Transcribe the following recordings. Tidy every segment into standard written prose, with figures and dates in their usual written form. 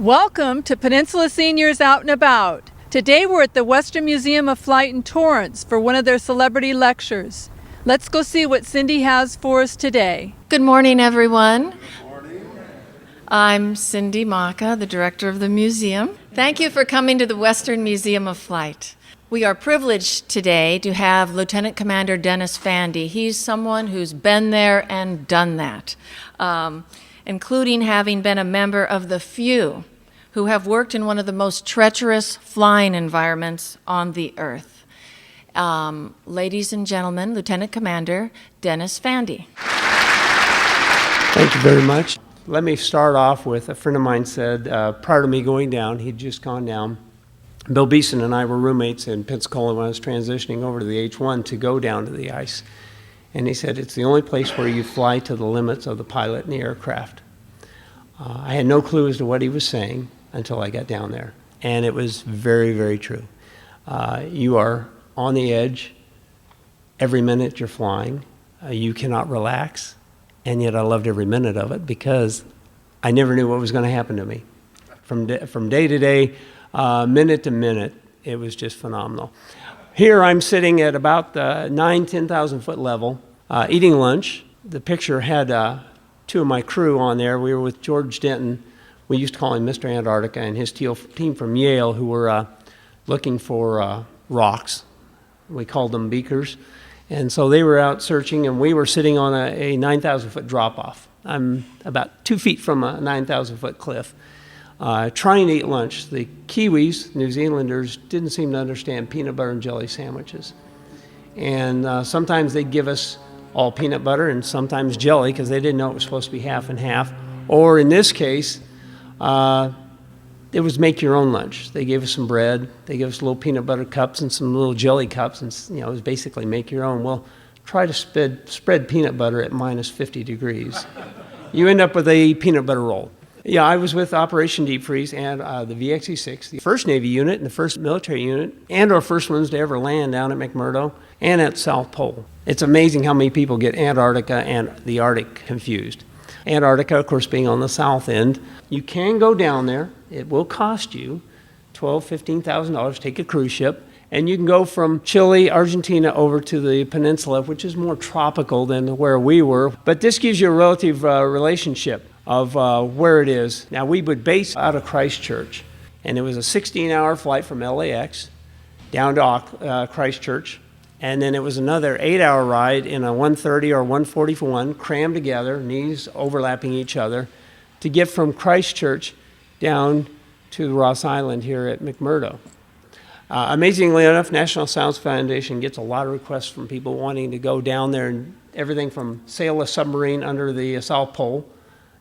Welcome to Peninsula Seniors Out and About. Today we're at the Western Museum of Flight in Torrance for one of their celebrity lectures. Let's go see what Cindy has for us today. Good morning, everyone. I'm Cindy Maka, the director of the museum. Thank you for coming to the Western Museum of Flight. We are privileged today to have Lieutenant Commander Dennis Fandy. He's someone who's been there and done that, including having been a member of the few who have worked in one of the most treacherous flying environments on the earth. Ladies and gentlemen, Lieutenant Commander Dennis Fandy. Thank you very much. Let me start off with a friend of mine said, prior to me going down, he'd just gone down. Bill Beeson and I were roommates in Pensacola when I was transitioning over to the H-1 to go down to the ice. And he said, it's the only place where you fly to the limits of the pilot and the aircraft. I had no clue as to what he was saying until I got down there. And it was very, very true. You are on the edge every minute you're flying. You cannot relax. And yet I loved every minute of it because I never knew what was going to happen to me. From day to day, minute to minute, it was just phenomenal. Here I'm sitting at about the 10,000 foot level, eating lunch. The picture had two of my crew on there. We were with George Denton. We used to call him Mr. Antarctica, and his team from Yale who were looking for rocks. We called them beakers. And so they were out searching, and we were sitting on a 9,000 foot drop-off. I'm about 2 feet from a 9,000 foot cliff. Trying to eat lunch. The Kiwis, New Zealanders, didn't seem to understand peanut butter and jelly sandwiches. And sometimes they'd give us all peanut butter and sometimes jelly because they didn't know it was supposed to be half and half. Or in this case, it was make your own lunch. They gave us some bread. They gave us little peanut butter cups and some little jelly cups. And it was basically make your own. Well, try to spread peanut butter at minus 50 degrees. You end up with a peanut butter roll. Yeah, I was with Operation Deep Freeze and the VXE-6, the first Navy unit and the first military unit, and our first ones to ever land down at McMurdo and at South Pole. It's amazing how many people get Antarctica and the Arctic confused. Antarctica, of course, being on the south end. You can go down there. It will cost you $12,000, $15,000, take a cruise ship, and you can go from Chile, Argentina, over to the peninsula, which is more tropical than where we were. But this gives you a relative relationship of where it is. Now, we would base out of Christchurch, and it was a 16-hour flight from LAX down to Christchurch, and then it was another 8-hour ride in a 130 or 141, crammed together, knees overlapping each other, to get from Christchurch down to Ross Island here at McMurdo. Amazingly enough, National Science Foundation gets a lot of requests from people wanting to go down there and everything from sail a submarine under the South Pole,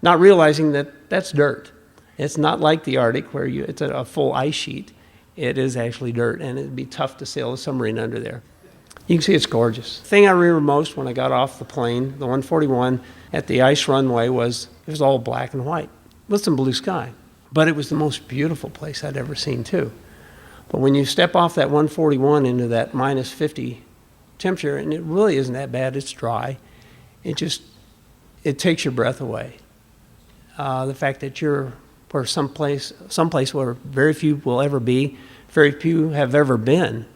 not realizing that that's dirt. It's not like the Arctic where it's a full ice sheet. It is actually dirt, and it'd be tough to sail a submarine under there. You can see it's gorgeous. The thing I remember most when I got off the plane, the 141, at the ice runway was, it was all black and white with some blue sky. But it was the most beautiful place I'd ever seen too. But when you step off that 141 into that minus 50 temperature, and it really isn't that bad, it's dry, it takes your breath away. The fact that you're for someplace where very few will ever be, very few have ever been.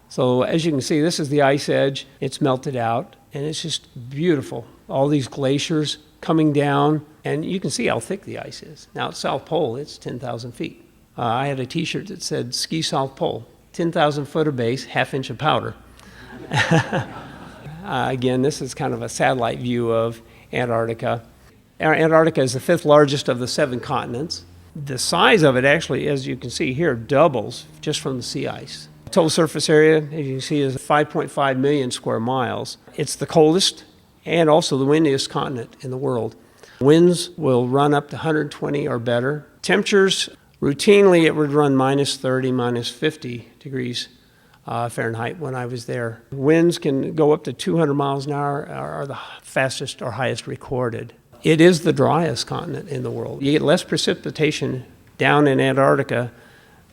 So as you can see, this is the ice edge. It's melted out, and it's just beautiful. All these glaciers coming down, and you can see how thick the ice is. Now at South Pole, it's 10,000 feet. I had a T-shirt that said, "Ski South Pole, 10,000 foot of base, half-inch of powder." Again, this is kind of a satellite view of Antarctica. Antarctica is the 5th largest of the 7 continents. The size of it actually, as you can see here, doubles just from the sea ice. Total surface area, as you can see, is 5.5 million square miles. It's the coldest and also the windiest continent in the world. Winds will run up to 120 or better. Temperatures, routinely it would run minus 30, minus 50 degrees Fahrenheit when I was there. Winds can go up to 200 miles an hour, are the fastest or highest recorded. It is the driest continent in the world. You get less precipitation down in Antarctica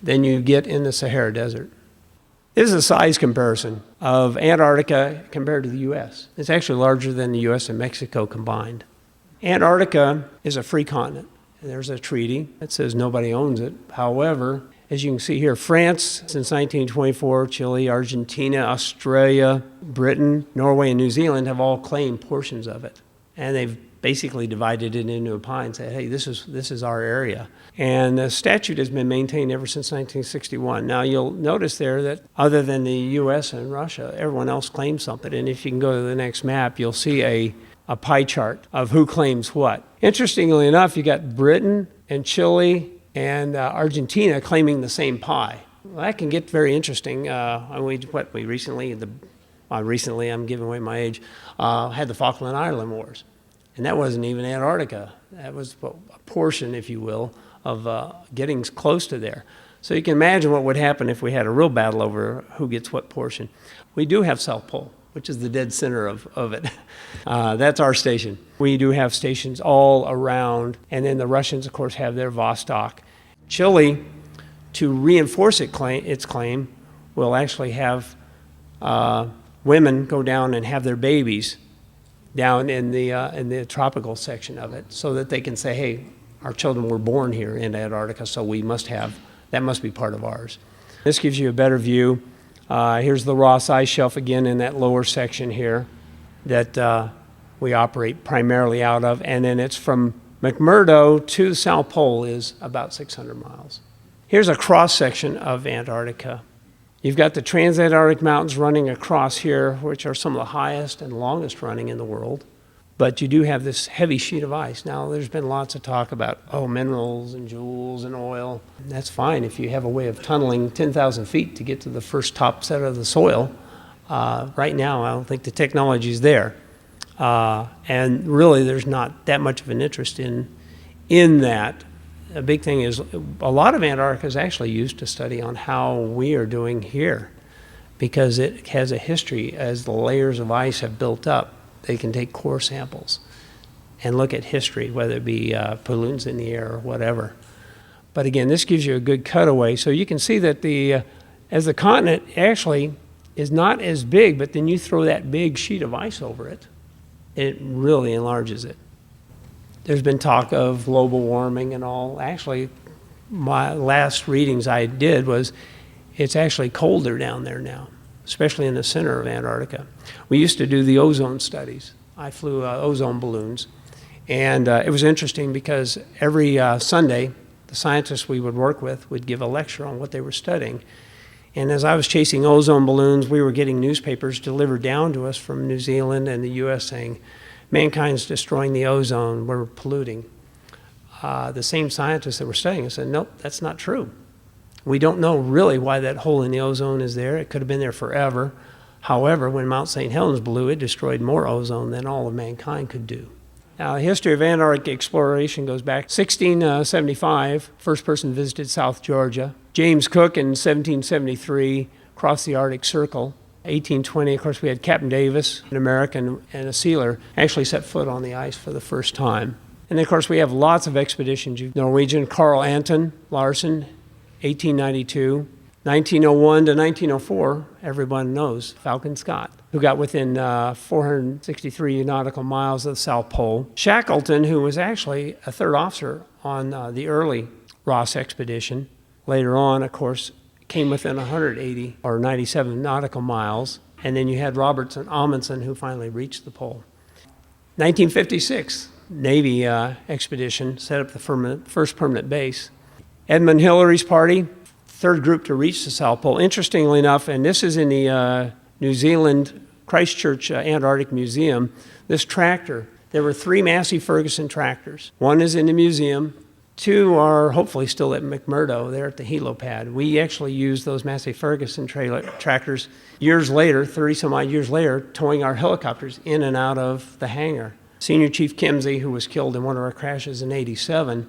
than you get in the Sahara Desert. This is a size comparison of Antarctica compared to the U.S. It's actually larger than the U.S. and Mexico combined. Antarctica is a free continent. There's a treaty that says nobody owns it. However, as you can see here, France since 1924, Chile, Argentina, Australia, Britain, Norway, and New Zealand have all claimed portions of it. And they've basically divided it into a pie and said, hey, this is our area. And the statute has been maintained ever since 1961. Now, you'll notice there that other than the U.S. and Russia, everyone else claims something. And if you can go to the next map, you'll see a pie chart of who claims what. Interestingly enough, you got Britain and Chile and Argentina claiming the same pie. Well, that can get very interesting. We recently, I'm giving away my age, had the Falkland Island Wars. And that wasn't even Antarctica. That was a portion, if you will, of getting close to there. So you can imagine what would happen if we had a real battle over who gets what portion. We do have South Pole, which is the dead center of it. That's our station. We do have stations all around, and then the Russians, of course, have their Vostok. Chile, to reinforce its claim, will actually have women go down and have their babies down in the tropical section of it, so that they can say, hey, our children were born here in Antarctica, so that must be part of ours. This gives you a better view. Here's the Ross Ice Shelf again in that lower section here that we operate primarily out of. And then it's from McMurdo to the South Pole is about 600 miles. Here's a cross section of Antarctica. You've got the Transantarctic Mountains running across here, which are some of the highest and longest running in the world. But you do have this heavy sheet of ice. Now, there's been lots of talk about, minerals and jewels and oil. That's fine if you have a way of tunneling 10,000 feet to get to the first top set of the soil. Right now, I don't think the technology's there. And really, there's not that much of an interest in that. A big thing is a lot of Antarctica is actually used to study on how we are doing here, because it has a history. As the layers of ice have built up, they can take core samples and look at history, whether it be pollutants in the air or whatever. But again, this gives you a good cutaway. So you can see that as the continent actually is not as big, but then you throw that big sheet of ice over it, it really enlarges it. There's been talk of global warming and all. Actually, my last readings I did was it's actually colder down there now, especially in the center of Antarctica. We used to do the ozone studies. I flew ozone balloons. And it was interesting because every Sunday, the scientists we would work with would give a lecture on what they were studying. And as I was chasing ozone balloons, we were getting newspapers delivered down to us from New Zealand and the U.S. saying, mankind's destroying the ozone, we're polluting. The same scientists that were studying it said, nope, that's not true. We don't know really why that hole in the ozone is there. It could have been there forever. However, when Mount St. Helens blew, it destroyed more ozone than all of mankind could do. Now, the history of Antarctic exploration goes back 1675. First person visited South Georgia. James Cook in 1773 crossed the Arctic Circle. 1820, of course, we had Captain Davis, an American and a sealer, actually set foot on the ice for the first time. And then, of course, we have lots of expeditions. Norwegian Carl Anton Larsen, 1892. 1901 to 1904, everyone knows Falcon Scott, who got within 463 nautical miles of the South Pole. Shackleton, who was actually a third officer on the early Ross expedition, later on, of course, came within 180 or 97 nautical miles. And then you had Robertson Amundsen, who finally reached the pole. 1956, Navy expedition set up the first permanent base. Edmund Hillary's party, third group to reach the South Pole. Interestingly enough, and this is in the New Zealand Christchurch Antarctic Museum, this tractor, there were 3 Massey Ferguson tractors. One is in the museum. 2 are hopefully still at McMurdo, there at the helipad. We actually used those Massey Ferguson tractors years later, 30-some-odd years later, towing our helicopters in and out of the hangar. Senior Chief Kimsey, who was killed in one of our crashes in '87,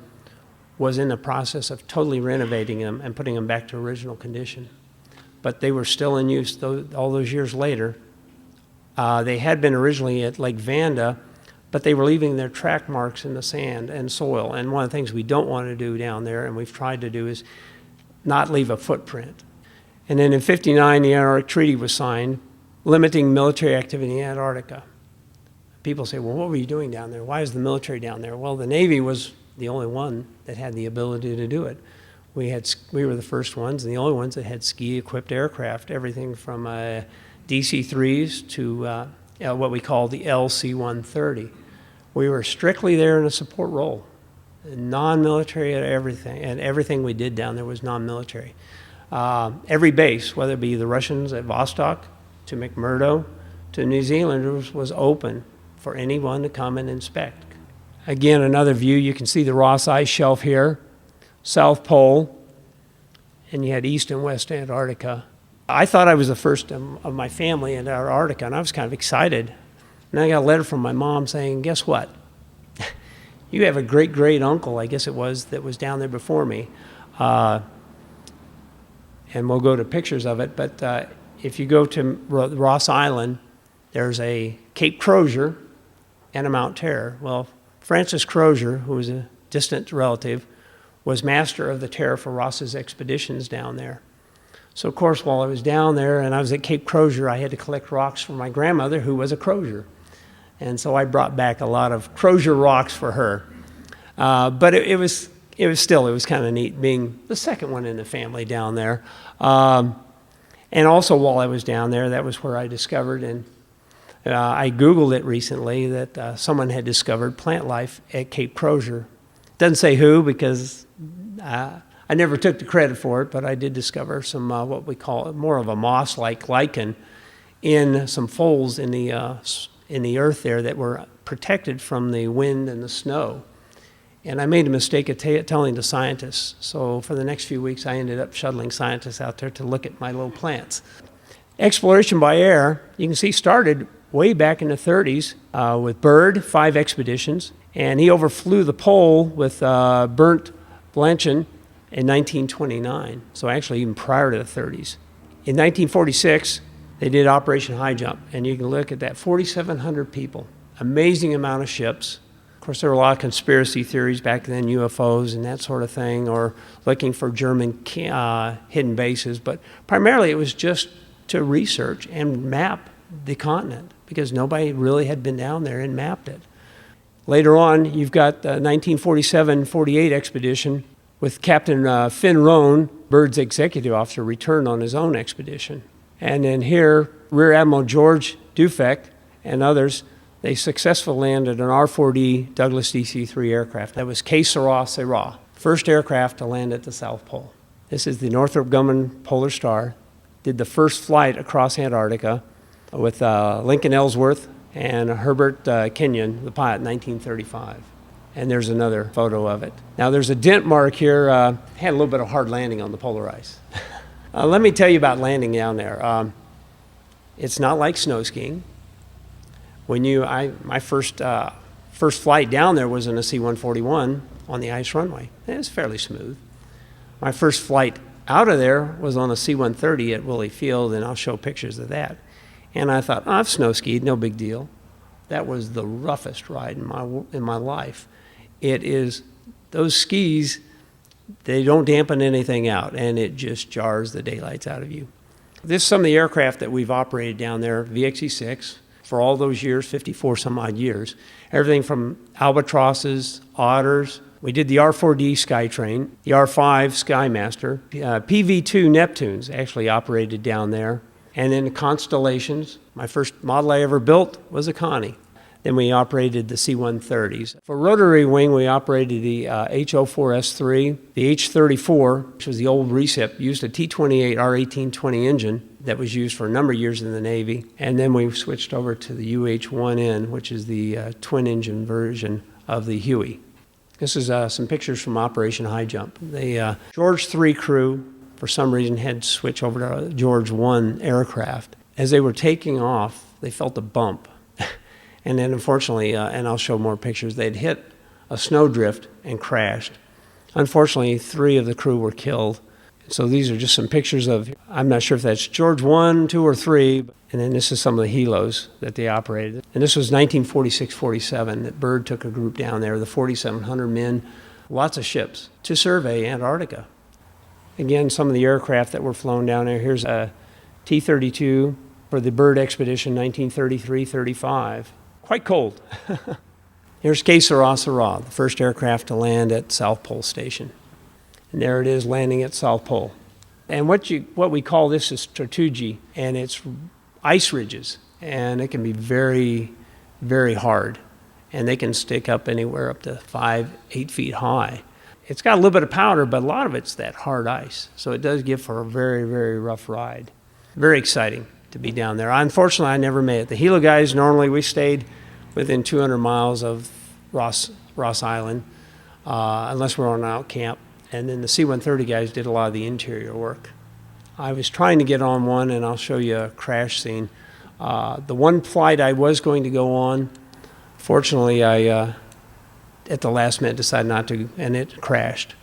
was in the process of totally renovating them and putting them back to original condition. But they were still in use all those years later. They had been originally at Lake Vanda, but they were leaving their track marks in the sand and soil. And one of the things we don't want to do down there, and we've tried to do, is not leave a footprint. And then in '59, the Antarctic Treaty was signed, limiting military activity in Antarctica. People say, well, what were you doing down there? Why is the military down there? Well, the Navy was the only one that had the ability to do it. We were the first ones and the only ones that had ski-equipped aircraft, everything from DC-3s to what we call the LC-130. We were strictly there in a support role, non-military at everything, and everything we did down there was non-military. Every base, whether it be the Russians at Vostok to McMurdo to New Zealanders, was open for anyone to come and inspect. Again, another view, you can see the Ross Ice Shelf here, South Pole, and you had East and West Antarctica. I thought I was the first of my family in Antarctica, and I was kind of excited. And I got a letter from my mom saying, guess what? You have a great-great uncle, I guess it was, that was down there before me. And we'll go to pictures of it, but if you go to Ross Island, there's a Cape Crozier and a Mount Terror. Well, Francis Crozier, who was a distant relative, was master of the Terror for Ross's expeditions down there. So, of course, while I was down there and I was at Cape Crozier, I had to collect rocks for my grandmother, who was a Crozier. And so I brought back a lot of Crozier rocks for her. But it was kind of neat being the second one in the family down there. And also while I was down there, that was where I discovered, and I Googled it recently, that someone had discovered plant life at Cape Crozier. Doesn't say who, because I never took the credit for it, but I did discover some what we call more of a moss-like lichen in some folds in the earth there that were protected from the wind and the snow. And I made a mistake of telling the scientists. So for the next few weeks, I ended up shuttling scientists out there to look at my little plants. Exploration by air, you can see, started way back in the 30s with Byrd, 5 expeditions. And he overflew the pole with Bernd Blanchen in 1929. So actually even prior to the 30s. In 1946, they did Operation High Jump. And you can look at that, 4,700 people, amazing amount of ships. Of course, there were a lot of conspiracy theories back then, UFOs and that sort of thing, or looking for German hidden bases. But primarily it was just to research and map the continent, because nobody really had been down there and mapped it. Later on, you've got the 1947-48 expedition with Captain Finn Rohn, Byrd's executive officer, returned on his own expedition. And then here, Rear Admiral George Dufek and others, they successfully landed an R-4D Douglas DC-3 aircraft. That was K-Sarah, first aircraft to land at the South Pole. This is the Northrop Grumman Polar Star. Did the first flight across Antarctica with Lincoln Ellsworth and Herbert Kenyon, the pilot, in 1935. And there's another photo of it. Now there's a dent mark here. Had a little bit of hard landing on the polar ice. Let me tell you about landing down there. It's not like snow skiing. My first flight down there was in a C-141 on the ice runway. It was fairly smooth. My first flight out of there was on a C-130 at Willie Field, and I'll show pictures of that. And I thought, I've snow skied, no big deal. That was the roughest ride in my life. It is, those skis, they don't dampen anything out, and it just jars the daylights out of you. This is some of the aircraft that we've operated down there, VXE-6, for all those years, 54 some odd years. Everything from albatrosses, otters. We did the R-4D Skytrain, the R-5 Skymaster, PV-2 Neptunes actually operated down there. And then the Constellations. My first model I ever built was a Connie. Then we operated the C-130s. For rotary wing, we operated the H-04S3, the H-34, which was the old recip, used a T-28 R-1820 engine that was used for a number of years in the Navy. And then we switched over to the UH-1N, which is the twin-engine version of the Huey. This is some pictures from Operation High Jump. The George 3 crew, for some reason, had to switch over to George 1 aircraft. As they were taking off, they felt a bump. And then, unfortunately, and I'll show more pictures, they'd hit a snowdrift and crashed. Unfortunately, 3 of the crew were killed. So these are just some pictures of, I'm not sure if that's George 1, 2, or 3, and then this is some of the helos that they operated. And this was 1946-47 that Byrd took a group down there, the 4,700 men, lots of ships, to survey Antarctica. Again, some of the aircraft that were flown down there. Here's a T-32 for the Byrd expedition, 1933-35. Quite cold. Here's Que Sera Sera, the first aircraft to land at South Pole Station. And there it is landing at South Pole. And what we call this is strategy, and it's ice ridges, and it can be very, very hard. And they can stick up anywhere up to 5-8 feet high. It's got a little bit of powder, but a lot of it's that hard ice. So it does give for a very, very rough ride. Very exciting to be down there. Unfortunately, I never made it. The Gila guys, normally we stayed within 200 miles of Ross Island, unless we're on an out camp. And then the C-130 guys did a lot of the interior work. I was trying to get on one, and I'll show you a crash scene. The one flight I was going to go on, fortunately, I at the last minute decided not to, and it crashed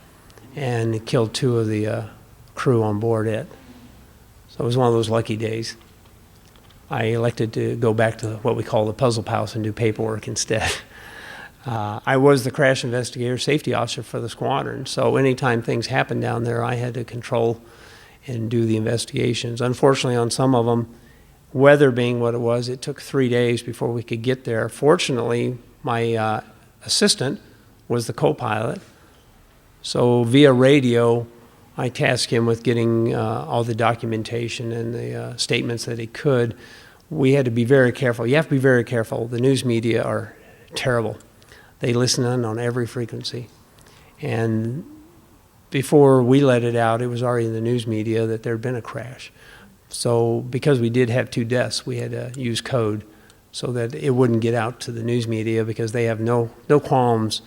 and it killed 2 of the crew on board it. So it was one of those lucky days. I elected to go back to what we call the puzzle house and do paperwork instead. I was the crash investigator, safety officer for the squadron, so anytime things happened down there, I had to control and do the investigations. Unfortunately, on some of them, weather being what it was, it took 3 days before we could get there. Fortunately, my assistant was the co-pilot, so via radio, I tasked him with getting all the documentation and the statements that he could. We had to be very careful. You have to be very careful. The news media are terrible. They listen in on every frequency. And before we let it out, it was already in the news media that there had been a crash. So because we did have 2 deaths, we had to use code so that it wouldn't get out to the news media, because they have no qualms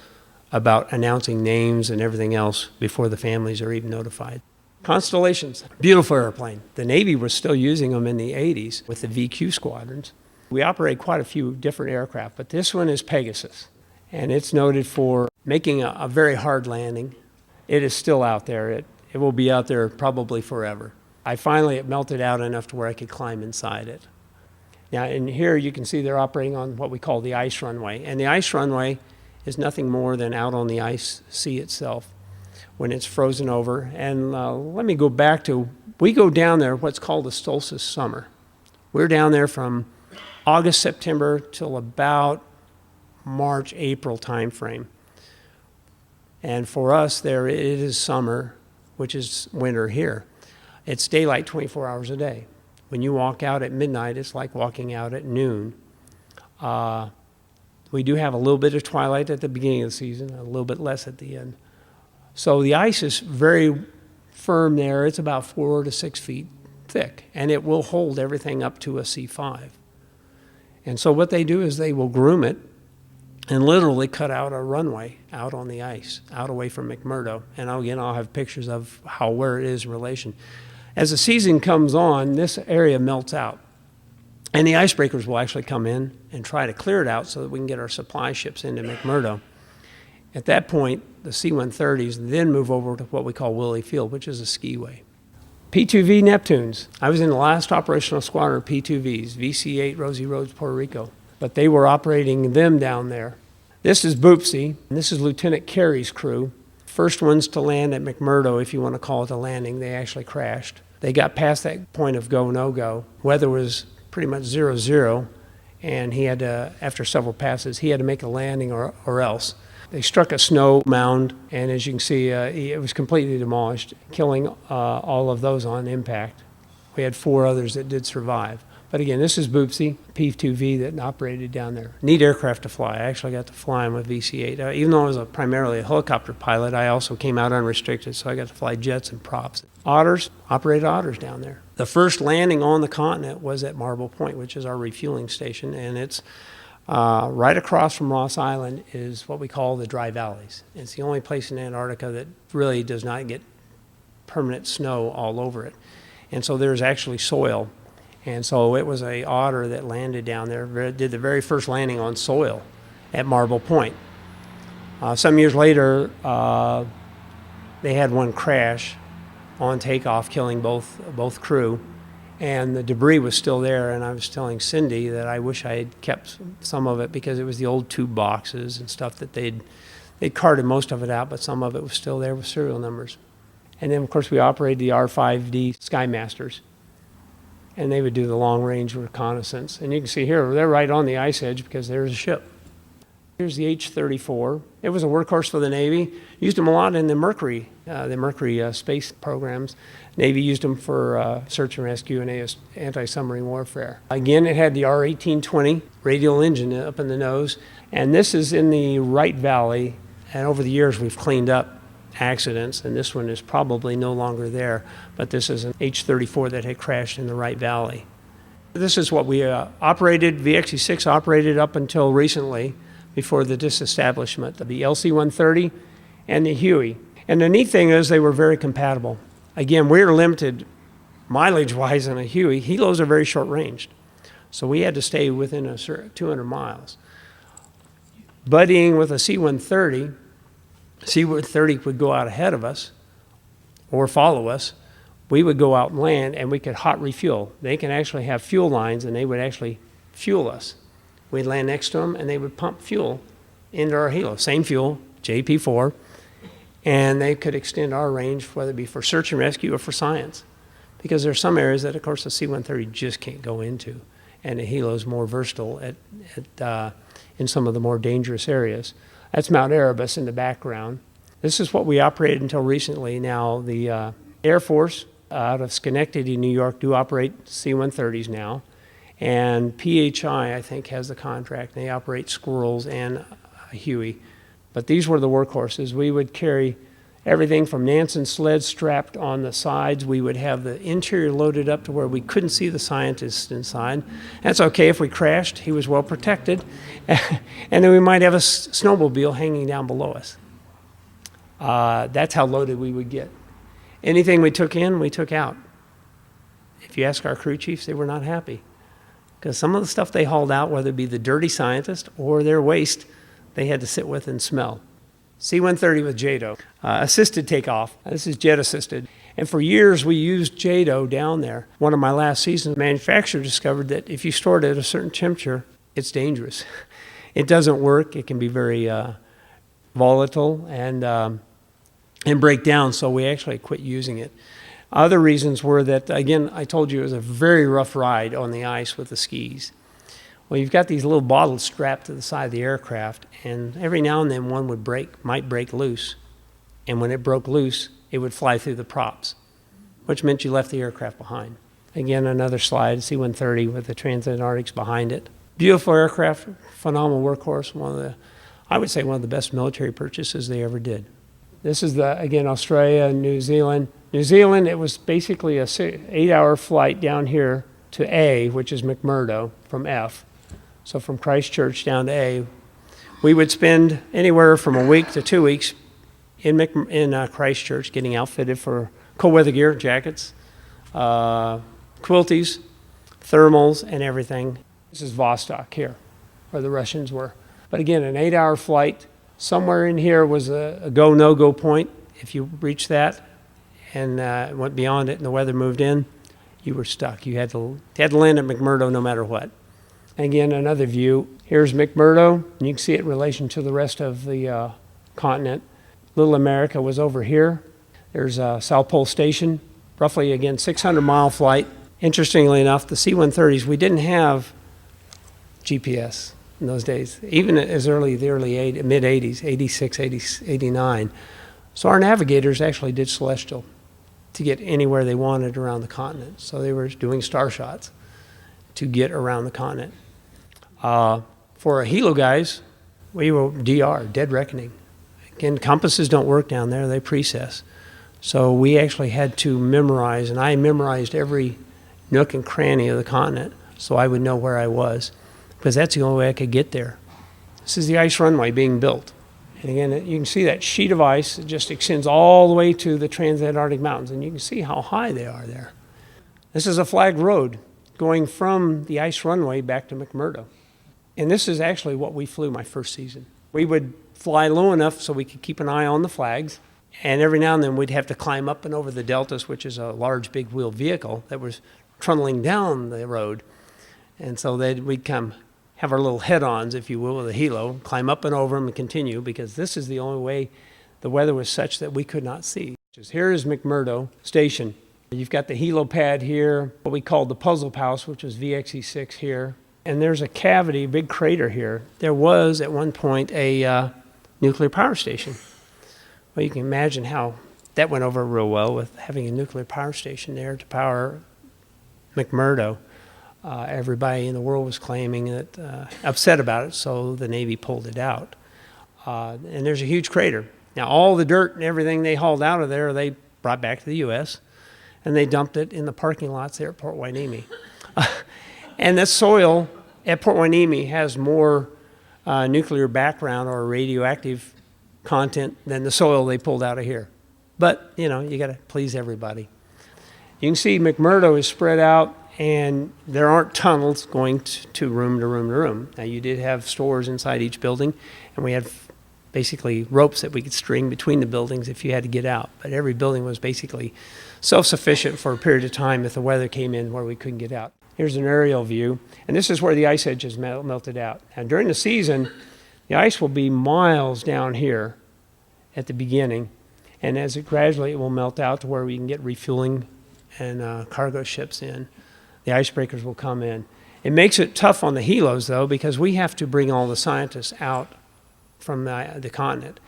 about announcing names and everything else before the families are even notified. Constellations, beautiful airplane. The Navy was still using them in the 80s with the VQ squadrons. We operate quite a few different aircraft, but this one is Pegasus, and it's noted for making a very hard landing. It is still out there. It will be out there probably forever. It melted out enough to where I could climb inside it. Now, in here you can see they're operating on what we call the ice runway, and the ice runway is nothing more than out on the ice sea itself when it's frozen over. And let me go back to, we go down there what's called the solstice summer. We're down there from August, September till about March, April timeframe. And for us there, it is summer, which is winter here. It's daylight 24 hours a day. When you walk out at midnight, it's like walking out at noon. We do have a little bit of twilight at the beginning of the season, a little bit less at the end. So the ice is very firm there. It's about 4 to 6 feet thick, and it will hold everything up to a C5. And so what they do is they will groom it and literally cut out a runway out on the ice, out away from McMurdo. And again, I'll have pictures of where it is in relation. As the season comes on, this area melts out. And the icebreakers will actually come in and try to clear it out so that we can get our supply ships into McMurdo. At that point, the C-130s then move over to what we call Willie Field, which is a skiway. P-2V Neptunes. I was in the last operational squadron of P-2Vs, VC-8 Rosie Roads, Puerto Rico. But they were operating them down there. This is Boopsy, and this is Lieutenant Carey's crew. First ones to land at McMurdo, if you want to call it a landing. They actually crashed. They got past that point of go, no-go. Weather was pretty much 0-0, and he had to, after several passes, he had to make a landing or else. They struck a snow mound, and as you can see, it was completely demolished, killing all of those on impact. We had 4 others that did survive. But again, this is Boopsy, P-2V that operated down there. Neat aircraft to fly. I actually got to fly them with VC-8. Even though I was primarily a helicopter pilot, I also came out unrestricted, so I got to fly jets and props. Otters, operated otters down there. The first landing on the continent was at Marble Point, which is our refueling station, and it's right across from Ross Island is what we call the dry valleys. It's the only place in Antarctica that really does not get permanent snow all over it. And so there's actually soil. And so it was a otter that landed down there, did the very first landing on soil at Marble Point. Some years later, they had one crash on takeoff, killing both crew. And the debris was still there, and I was telling Cindy that I wish I had kept some of it because it was the old tube boxes and stuff that they'd carted most of it out, but some of it was still there with serial numbers. And then, of course, we operated the R5D Skymasters, and they would do the long-range reconnaissance. And you can see here, they're right on the ice edge because there's a ship. Here's the H-34. It was a workhorse for the Navy. Used them a lot in the Mercury space programs. Navy used them for search and rescue and anti-submarine warfare. Again, it had the R-1820 radial engine up in the nose. And this is in the Wright Valley. And over the years, we've cleaned up accidents. And this one is probably no longer there. But this is an H-34 that had crashed in the Wright Valley. This is what we operated, VXE-6 operated up until recently, before the disestablishment of the LC-130 and the Huey. And the neat thing is they were very compatible. Again, we're limited mileage-wise on a Huey. Helos are very short-ranged, so we had to stay within 200 miles. Buddying with a C-130, C-130 would go out ahead of us or follow us. We would go out and land, and we could hot refuel. They can actually have fuel lines, and they would actually fuel us. We'd land next to them, and they would pump fuel into our helo. Same fuel, JP4, and they could extend our range, whether it be for search and rescue or for science, because there are some areas that, of course, the C-130 just can't go into, and the helo is more versatile in some of the more dangerous areas. That's Mount Erebus in the background. This is what we operated until recently. Now, the Air Force out of Schenectady, New York, do operate C-130s now. And PHI, I think, has the contract. They operate Squirrels and a Huey. But these were the workhorses. We would carry everything from Nansen sleds strapped on the sides. We would have the interior loaded up to where we couldn't see the scientist inside. That's okay if we crashed. He was well protected. And then we might have a snowmobile hanging down below us. That's how loaded we would get. Anything we took in, we took out. If you ask our crew chiefs, they were not happy. Because some of the stuff they hauled out, whether it be the dirty scientist or their waste, they had to sit with and smell. C-130 with JATO. Assisted takeoff. This is jet assisted. And for years we used JATO down there. One of my last seasons, the manufacturer discovered that if you store it at a certain temperature, it's dangerous. It doesn't work. It can be very volatile and break down, so we actually quit using it. Other reasons were that, again, I told you it was a very rough ride on the ice with the skis. Well, you've got these little bottles strapped to the side of the aircraft, and every now and then one might break loose. And when it broke loose, it would fly through the props, which meant you left the aircraft behind. Again, another slide, C-130 with the Transantarctics behind it. Beautiful aircraft, phenomenal workhorse, I would say one of the best military purchases they ever did. This is, again, Australia and New Zealand. New Zealand, it was basically a 8-hour flight down here to A, which is McMurdo, from F. So from Christchurch down to A. We would spend anywhere from a week to 2 weeks in Christchurch getting outfitted for cold weather gear, jackets, quilties, thermals, and everything. This is Vostok here, where the Russians were. But again, an 8-hour flight. Somewhere in here was a go, no-go point. If you reached that and went beyond it and the weather moved in, you were stuck. You had to land at McMurdo no matter what. Again, another view. Here's McMurdo, and you can see it in relation to the rest of the continent. Little America was over here. There's South Pole Station, roughly, again, 600-mile flight. Interestingly enough, the C-130s, we didn't have GPS in those days, even as early, mid-80s, 86, 89. So our navigators actually did celestial to get anywhere they wanted around the continent. So they were doing star shots to get around the continent. For our helo guys, we were DR, dead reckoning. Again, compasses don't work down there, they precess. So we actually had to memorize, and I memorized every nook and cranny of the continent so I would know where I was, because that's the only way I could get there. This is the ice runway being built. And again, you can see that sheet of ice. It just extends all the way to the Transantarctic Mountains, and you can see how high they are there. This is a flagged road going from the ice runway back to McMurdo. And this is actually what we flew my first season. We would fly low enough so we could keep an eye on the flags, and every now and then we'd have to climb up and over the deltas, which is a large big wheel vehicle that was trundling down the road. And so we'd come have our little head-ons, if you will, with a helo, climb up and over them and continue, because this is the only way the weather was such that we could not see. Here is McMurdo Station. You've got the helo pad here, what we called the puzzle house, which was VXE-6 here. And there's a cavity, big crater here. There was, at one point, a nuclear power station. Well, you can imagine how that went over real well with having a nuclear power station there to power McMurdo. Everybody in the world was claiming that, upset about it, so the Navy pulled it out. And there's a huge crater. Now, all the dirt and everything they hauled out of there, they brought back to the U.S., and they dumped it in the parking lots there at Port Hueneme. And the soil at Port Hueneme has more nuclear background or radioactive content than the soil they pulled out of here. But, you know, you got to please everybody. You can see McMurdo is spread out, and there aren't tunnels going to room to room to room. Now, you did have stores inside each building, and we had basically ropes that we could string between the buildings if you had to get out. But every building was basically self-sufficient for a period of time if the weather came in where we couldn't get out. Here's an aerial view, and this is where the ice edge is melted out. And during the season, the ice will be miles down here at the beginning, and as it gradually it will melt out to where we can get refueling and cargo ships in. The icebreakers will come in. It makes it tough on the helos, though, because we have to bring all the scientists out from the continent,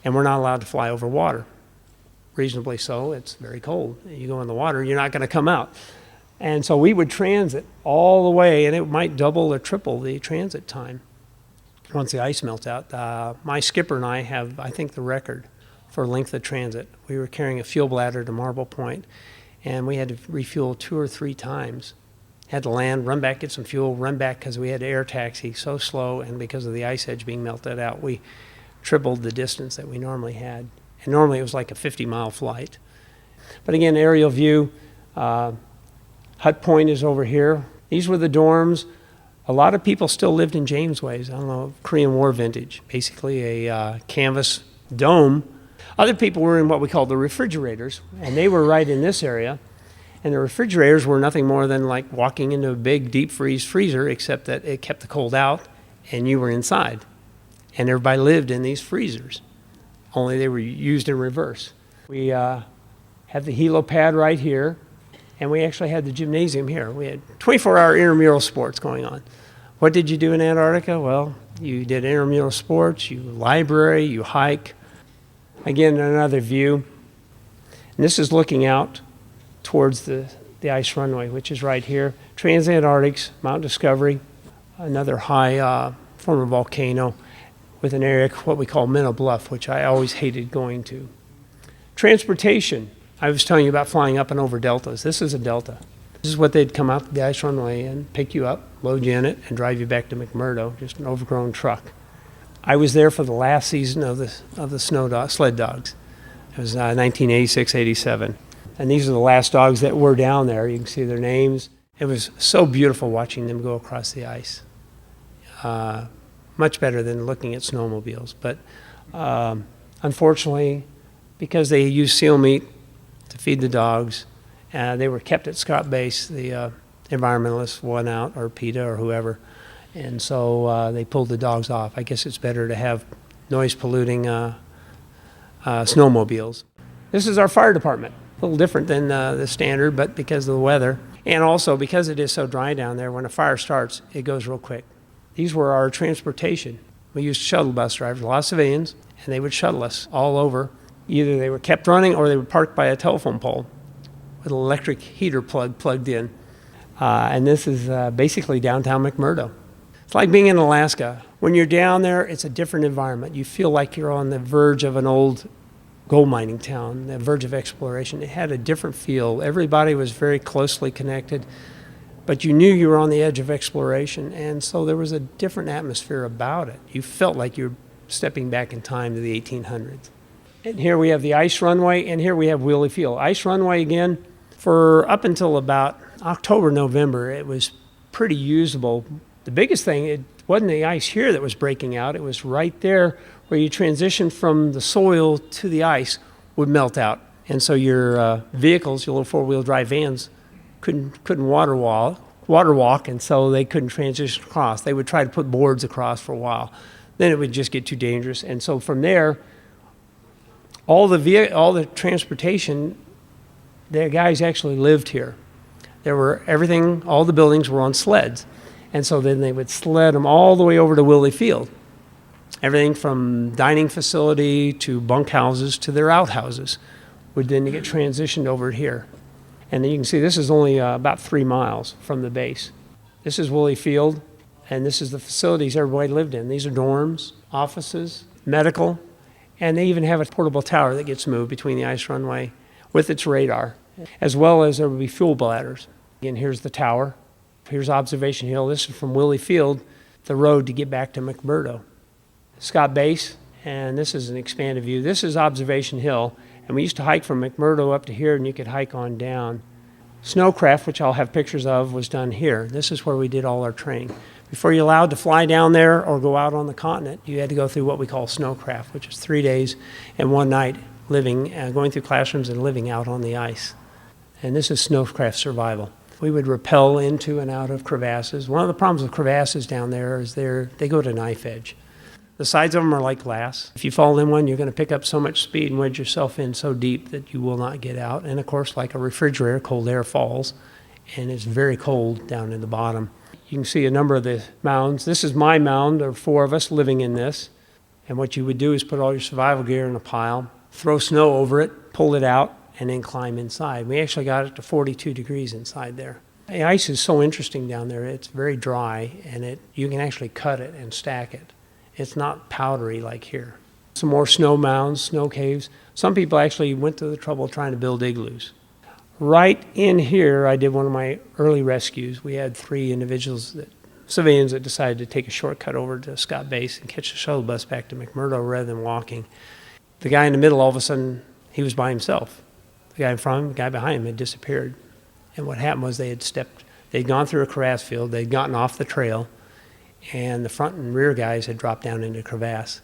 and we're not allowed to fly over water. Reasonably so, it's very cold. You go in the water, you're not going to come out. And so we would transit all the way, and it might double or triple the transit time once the ice melts out. My skipper and I have, I think, the record for length of transit. We were carrying a fuel bladder to Marble Point, and we had to refuel 2 or 3 times. Had to land, run back, get some fuel, run back because we had to air taxi so slow, and because of the ice edge being melted out, we tripled the distance that we normally had. And normally it was like a 50-mile flight. But again, aerial view. Hut Point is over here. These were the dorms. A lot of people still lived in Jamesways. I don't know, Korean War vintage, basically a canvas dome. Other people were in what we call the refrigerators, and they were right in this area. And the refrigerators were nothing more than like walking into a big deep freeze freezer, except that it kept the cold out and you were inside. And everybody lived in these freezers, only they were used in reverse. We had the helipad right here, and we actually had the gymnasium here. We had 24-hour intramural sports going on. What did you do in Antarctica? Well, you did intramural sports, you library, you hike. Again, another view. And this is looking out towards the ice runway, which is right here. Transantarctics, Mount Discovery, another high former volcano with an area, what we call Minnow Bluff, which I always hated going to. Transportation. I was telling you about flying up and over deltas. This is a delta. This is what they'd come out the ice runway and pick you up, load you in it, and drive you back to McMurdo, just an overgrown truck. I was there for the last season of the sled dogs. It was 1986-87. And these are the last dogs that were down there. You can see their names. It was so beautiful watching them go across the ice. Much better than looking at snowmobiles. But unfortunately, because they used seal meat to feed the dogs, they were kept at Scott Base. The environmentalists went out, or PETA or whoever, and so they pulled the dogs off. I guess it's better to have noise-polluting snowmobiles. This is our fire department. A little different than the standard, but because of the weather. And also because it is so dry down there, when a fire starts, it goes real quick. These were our transportation. We used shuttle bus drivers, a lot of civilians, and they would shuttle us all over. Either they were kept running or they were parked by a telephone pole with an electric heater plugged in. And this is basically downtown McMurdo. It's like being in Alaska. When you're down there, it's a different environment. You feel like you're on the verge of an old gold mining town, the verge of exploration. It had a different feel. Everybody was very closely connected, but you knew you were on the edge of exploration, and so there was a different atmosphere about it. You felt like you were stepping back in time to the 1800s. And here we have the ice runway, and here we have Wheelie Field. Ice runway, again, for up until about October, November, it was pretty usable. The biggest thing, it wasn't the ice here that was breaking out. It was right there where you transition from the soil to the ice would melt out. And so your vehicles, your little four-wheel drive vans, couldn't water walk, and so they couldn't transition across. They would try to put boards across for a while. Then it would just get too dangerous. And so from there, all the transportation, the guys actually lived here. All the buildings were on sleds. And so then they would sled them all the way over to Willie Field. Everything from dining facility to bunkhouses to their outhouses would then get transitioned over here. And then you can see this is only about 3 miles from the base. This is Willie Field, and this is the facilities everybody lived in. These are dorms, offices, medical, and they even have a portable tower that gets moved between the ice runway with its radar, as well as there would be fuel bladders. Again, here's the tower. Here's Observation Hill. This is from Willie Field, the road to get back to McMurdo. Scott Base, and this is an expanded view. This is Observation Hill, and we used to hike from McMurdo up to here, and you could hike on down. Snowcraft, which I'll have pictures of, was done here. This is where we did all our training. Before you're allowed to fly down there or go out on the continent, you had to go through what we call snowcraft, which is 3 days and 1 night living, going through classrooms and living out on the ice. And this is snowcraft survival. We would rappel into and out of crevasses. One of the problems with crevasses down there is they go to knife edge. The sides of them are like glass. If you fall in one, you're going to pick up so much speed and wedge yourself in so deep that you will not get out. And of course, like a refrigerator, cold air falls, and it's very cold down in the bottom. You can see a number of the mounds. This is my mound. There are 4 of us living in this. And what you would do is put all your survival gear in a pile, throw snow over it, pull it out, and then climb inside. We actually got it to 42 degrees inside there. The ice is so interesting down there. It's very dry, and you can actually cut it and stack it. It's not powdery like here. Some more snow mounds, snow caves. Some people actually went to the trouble of trying to build igloos. Right in here, I did one of my early rescues. We had 3 individuals, civilians, that decided to take a shortcut over to Scott Base and catch the shuttle bus back to McMurdo rather than walking. The guy in the middle, all of a sudden, he was by himself. The guy in front of him, the guy behind him had disappeared. And what happened was they'd gone through a crevasse field, they'd gotten off the trail, and the front and rear guys had dropped down into a crevasse.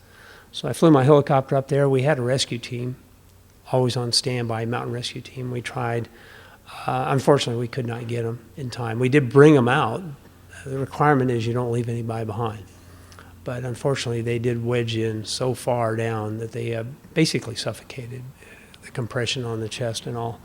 So I flew my helicopter up there. We had a rescue team, always on standby, mountain rescue team. We tried. Unfortunately, we could not get them in time. We did bring them out. The requirement is you don't leave anybody behind. But unfortunately, they did wedge in so far down that they basically suffocated, the compression on the chest and all.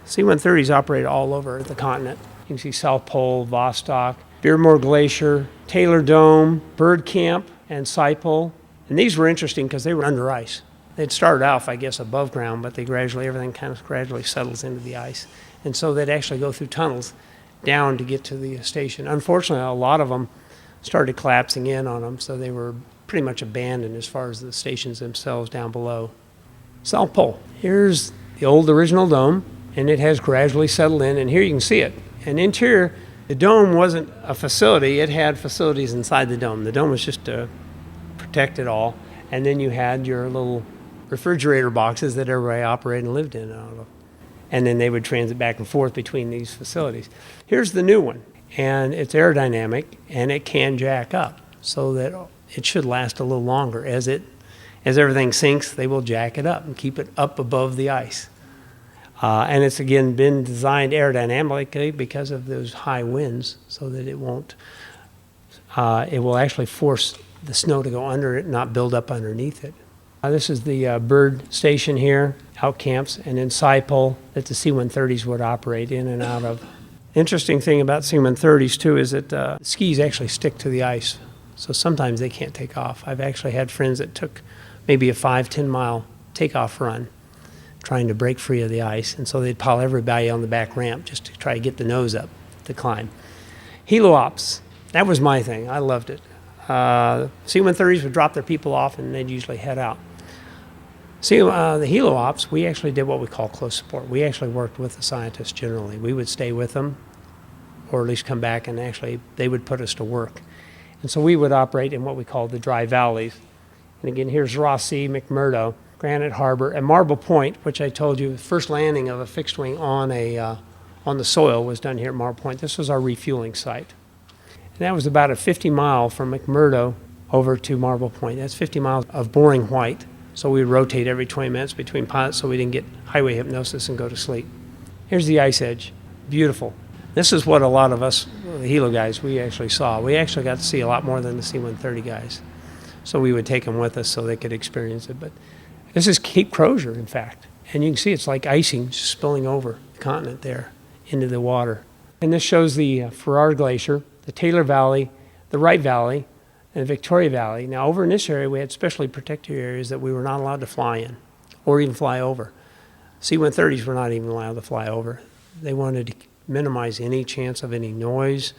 C-130s operate all over the continent. You can see South Pole, Vostok, Beardmore Glacier, Taylor Dome, Bird Camp, and Saipol. And these were interesting because they were under ice. They'd started off, I guess, above ground, but everything kind of gradually settles into the ice. And so they'd actually go through tunnels down to get to the station. Unfortunately, a lot of them started collapsing in on them, so they were pretty much abandoned as far as the stations themselves down below. South Pole. Here's the old original dome, and it has gradually settled in, and here you can see it. And interior, the dome wasn't a facility. It had facilities inside the dome. The dome was just to protect it all. And then you had your little refrigerator boxes that everybody operated and lived in out of. And then they would transit back and forth between these facilities. Here's the new one. And it's aerodynamic, and it can jack up so that it should last a little longer. As everything sinks, they will jack it up and keep it up above the ice. And it's, again, been designed aerodynamically because of those high winds so that it will actually force the snow to go under it, not build up underneath it. This is the bird station here, out camps, and then Saipol that the C-130s would operate in and out of. Interesting thing about C-130s, too, is that skis actually stick to the ice, so sometimes they can't take off. I've actually had friends that took maybe a 5-10 mile takeoff run trying to break free of the ice, and so they'd pile everybody on the back ramp just to try to get the nose up to climb. Helo-ops, that was my thing. I loved it. C-130s would drop their people off, and they'd usually head out. See, the helo-ops, we actually did what we call close support. We actually worked with the scientists generally. We would stay with them, or at least come back, and actually they would put us to work. And so we would operate in what we call the dry valleys. And again, here's Ross Sea, McMurdo, Granite Harbor, and Marble Point, which I told you, the first landing of a fixed wing on the soil was done here at Marble Point. This was our refueling site. And that was about a 50 mile from McMurdo over to Marble Point. That's 50 miles of boring white. So we would rotate every 20 minutes between pilots so we didn't get highway hypnosis and go to sleep. Here's the ice edge. Beautiful. This is what a lot of us, the helo guys, we actually saw. We actually got to see a lot more than the C-130 guys. So we would take them with us so they could experience it. But this is Cape Crozier, in fact. And you can see it's like icing spilling over the continent there into the water. And this shows the Farrar Glacier. the Taylor Valley, the Wright Valley, and the Victoria Valley. Now, over in this area, we had specially protected areas that we were not allowed to fly in or even fly over. C-130s were not even allowed to fly over. They wanted to minimize any chance of any noise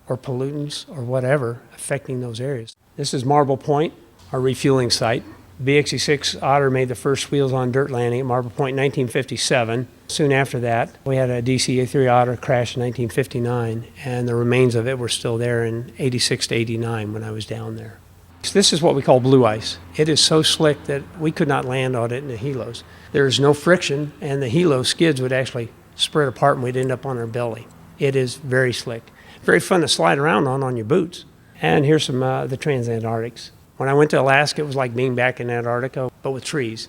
or pollutants or whatever affecting those areas. This is Marble Point, our refueling site. VXE-6 Otter made the first wheels on dirt landing at Marble Point in 1957. Soon after that, we had a DC-A3 Otter crash in 1959, and the remains of it were still there in 86 to 89 when I was down there. So this is what we call blue ice. It is so slick that we could not land on it in the helos. There is no friction, and the helo skids would actually spread apart and we'd end up on our belly. It is very slick. Very fun to slide around on your boots. And here's some the Transantarctics. When I went to Alaska, it was like being back in Antarctica, but with trees.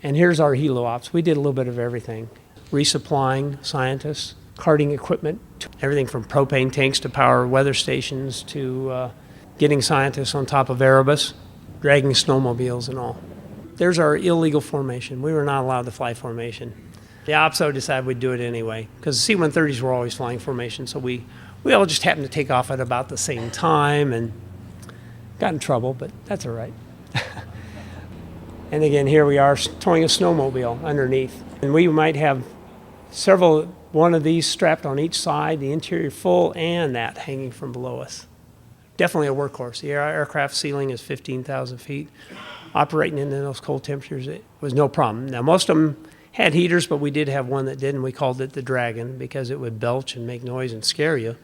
And here's our helo ops. We did a little bit of everything. Resupplying scientists, carting equipment, everything from propane tanks to power weather stations to getting scientists on top of Erebus, dragging snowmobiles and all. There's our illegal formation. We were not allowed to fly formation. The OPSO decided we'd do it anyway, because the C-130s were always flying formation, so we all just happened to take off at about the same time and got in trouble, but that's all right. And again, here we are towing a snowmobile underneath. And we might have one of these strapped on each side, the interior full, and that hanging from below us. Definitely a workhorse. The aircraft ceiling is 15,000 feet. Operating in those cold temperatures, it was no problem. Now, most of them had heaters, but we did have one that didn't. We called it the Dragon because it would belch and make noise and scare you.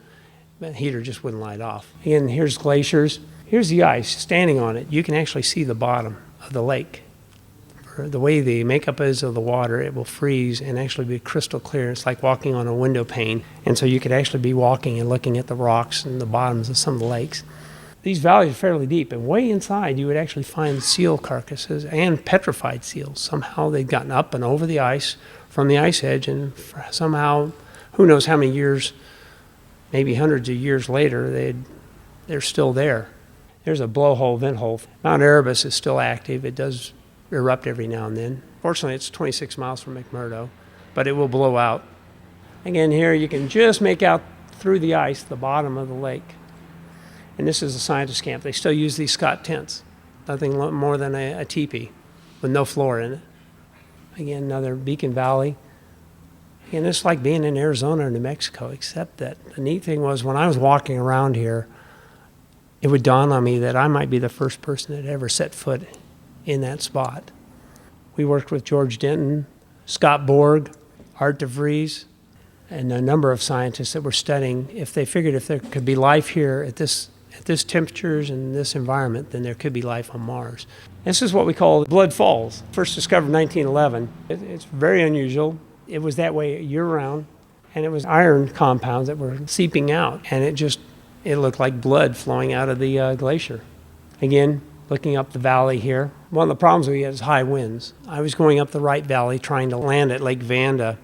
But the heater just wouldn't light off. Again, here's glaciers. Here's the ice. Standing on it, you can actually see the bottom of the lake. The way the makeup is of the water, it will freeze and actually be crystal clear. It's like walking on a window pane. And so you could actually be walking and looking at the rocks and the bottoms of some of the lakes. These valleys are fairly deep, and way inside you would actually find seal carcasses and petrified seals. Somehow they'd gotten up and over the ice from the ice edge, and somehow, who knows how many years, maybe hundreds of years later, they're still there. There's a blowhole, vent hole. Mount Erebus is still active. It does erupt every now and then. Fortunately, it's 26 miles from McMurdo, but it will blow out. Again, here you can just make out through the ice the bottom of the lake. And this is a scientist camp. They still use these Scott tents, nothing more than a teepee with no floor in it. Again, another Beacon Valley. Again, it's like being in Arizona or New Mexico, except that the neat thing was when I was walking around here, it would dawn on me that I might be the first person that ever set foot in that spot. We worked with George Denton, Scott Borg, Art DeVries, and a number of scientists that were studying if they figured if there could be life here at this temperatures and this environment, then there could be life on Mars. This is what we call Blood Falls, first discovered in 1911. It's very unusual. It was that way year-round, and it was iron compounds that were seeping out, and it looked like blood flowing out of the glacier. Again, looking up the valley here, one of the problems we had is high winds. I was going up the Wright Valley trying to land at Lake Vanda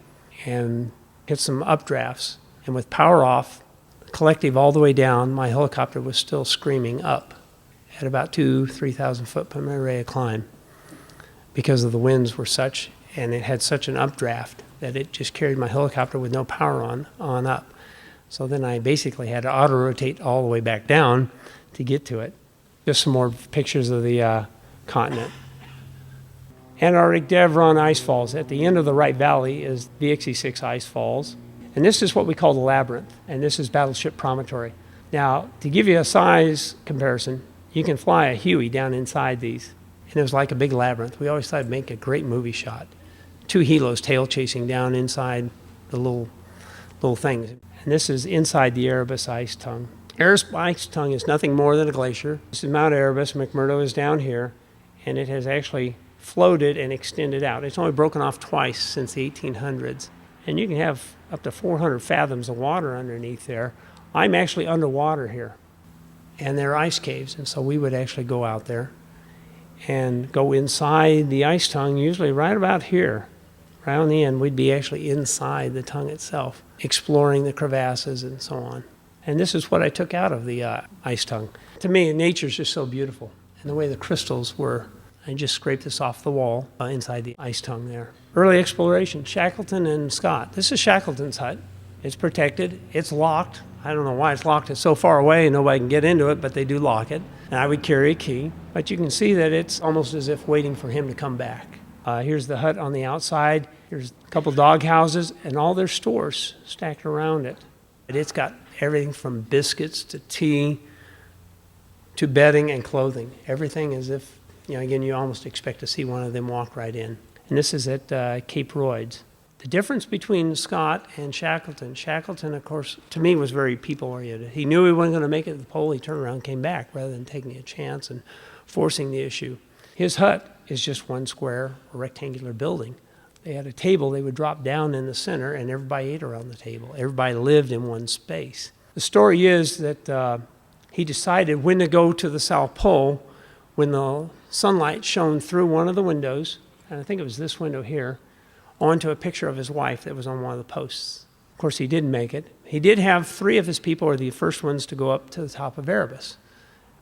and hit some updrafts, and with power off, collective all the way down, my helicopter was still screaming up at about 3,000 foot per minute rate of climb because of the winds were such, and it had such an updraft that it just carried my helicopter with no power on up. So then I basically had to auto-rotate all the way back down to get to it. Just some more pictures of the continent. Antarctic Devron Ice Falls. At the end of the Wright Valley is the VXE-6 Ice Falls. And this is what we call the Labyrinth, and this is Battleship Promontory. Now, to give you a size comparison, you can fly a Huey down inside these, and it was like a big labyrinth. We always thought it'd make a great movie shot. 2 helos tail chasing down inside the little things. And this is inside the Erebus ice tongue. Erebus ice tongue is nothing more than a glacier. This is Mount Erebus. McMurdo is down here, and it has actually floated and extended out. It's only broken off twice since the 1800s. And you can have up to 400 fathoms of water underneath there. I'm actually underwater here, and there are ice caves, and so we would actually go out there and go inside the ice tongue, usually right about here. Right on the end, we'd be actually inside the tongue itself, exploring the crevasses and so on. And this is what I took out of the ice tongue. To me, nature's just so beautiful, and the way the crystals were. I just scraped this off the wall inside the ice tongue there. Early exploration, Shackleton and Scott. This is Shackleton's hut. It's protected. It's locked. I don't know why it's locked. It's so far away and nobody can get into it, but they do lock it. And I would carry a key. But you can see that it's almost as if waiting for him to come back. Here's the hut on the outside. Here's a couple dog houses and all their stores stacked around it. It's got everything from biscuits to tea to bedding and clothing. Everything as if, again, you almost expect to see one of them walk right in. And this is at Cape Royds. The difference between Scott and Shackleton, of course, to me was very people-oriented. He knew he wasn't going to make it to the pole. He turned around and came back rather than taking a chance and forcing the issue. His hut is just one square or rectangular building. They had a table they would drop down in the center, and everybody ate around the table. Everybody lived in one space. The story is that he decided when to go to the South Pole when the sunlight shone through one of the windows, and I think it was this window here, onto a picture of his wife that was on one of the posts. Of course, he didn't make it. He did have 3 of his people were the first ones to go up to the top of Erebus.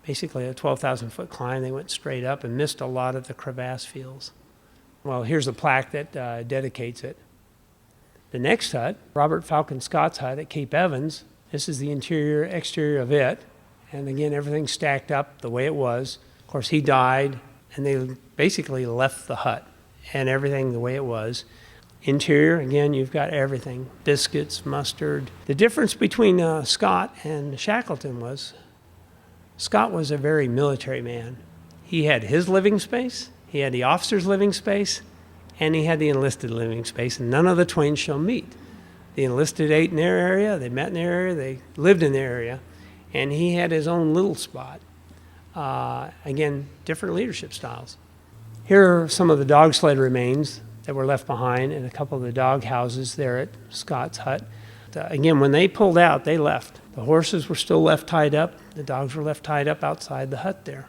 Basically a 12,000-foot climb. They went straight up and missed a lot of the crevasse fields. Well, here's a plaque that dedicates it. The next hut, Robert Falcon Scott's hut at Cape Evans, this is the interior, exterior of it. And again, everything's stacked up the way it was. Of course, he died, and they basically left the hut and everything the way it was. Interior, again, you've got everything. Biscuits, mustard. The difference between Scott and Shackleton was Scott was a very military man. He had his living space, he had the officers' living space, and he had the enlisted living space, and none of the twain shall meet. The enlisted ate in their area, they met in their area, they lived in their area, and he had his own little spot. Again, different leadership styles. Here are some of the dog sled remains that were left behind and a couple of the dog houses there at Scott's hut. Again, when they pulled out, they left. The horses were still left tied up. The dogs were left tied up outside the hut there.